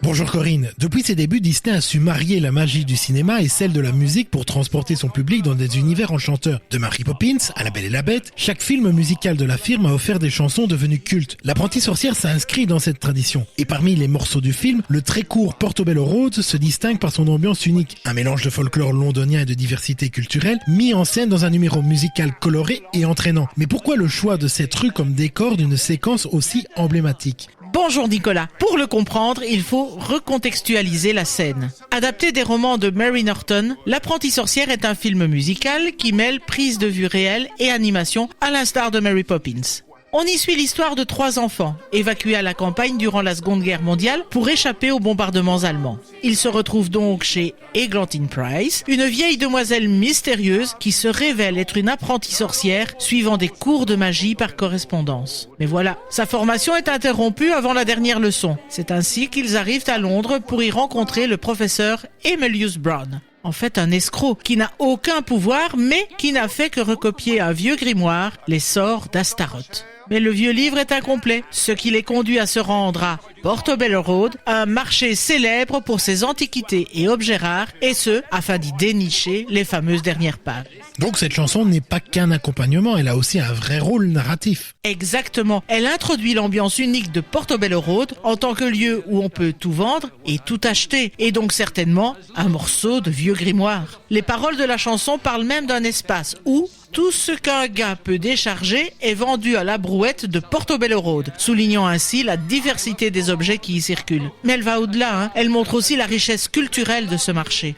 Bonjour Corinne. Depuis ses débuts, Disney a su marier la magie du cinéma et celle de la musique pour transporter son public dans des univers enchanteurs. De Mary Poppins à La Belle et la Bête, chaque film musical de la firme a offert des chansons devenues cultes. L'Apprentie sorcière s'inscrit dans cette tradition. Et parmi les morceaux du film, le très court Portobello Road se distingue par son ambiance unique. Un mélange de folklore londonien et de diversité culturelle mis en scène dans un numéro musical coloré et entraînant. Mais pourquoi le choix de cette rue comme décor d'une séquence aussi emblématique ? Bonjour Nicolas. Pour le comprendre, il faut recontextualiser la scène. Adapté des romans de Mary Norton, L'Apprentie sorcière est un film musical qui mêle prise de vue réelle et animation à l'instar de Mary Poppins. On y suit l'histoire de 3 enfants, évacués à la campagne durant la Seconde Guerre mondiale pour échapper aux bombardements allemands. Ils se retrouvent donc chez Eglantine Price, une vieille demoiselle mystérieuse qui se révèle être une apprentie sorcière suivant des cours de magie par correspondance. Mais voilà, sa formation est interrompue avant la dernière leçon. C'est ainsi qu'ils arrivent à Londres pour y rencontrer le professeur Emilius Brown. En fait, un escroc qui n'a aucun pouvoir, mais qui n'a fait que recopier un vieux grimoire, les sorts d'Astaroth. Mais le vieux livre est incomplet, ce qui les conduit à se rendre à Portobello Road, un marché célèbre pour ses antiquités et objets rares, et ce, afin d'y dénicher les fameuses dernières pages. Donc cette chanson n'est pas qu'un accompagnement, elle a aussi un vrai rôle narratif. Exactement. Elle introduit l'ambiance unique de Portobello Road en tant que lieu où on peut tout vendre et tout acheter, et donc certainement un morceau de vieux grimoire. Les paroles de la chanson parlent même d'un espace où tout ce qu'un gars peut décharger est vendu à la brouette de Portobello Road, soulignant ainsi la diversité des objets qui y circulent. Mais elle va au-delà, Elle montre aussi la richesse culturelle de ce marché.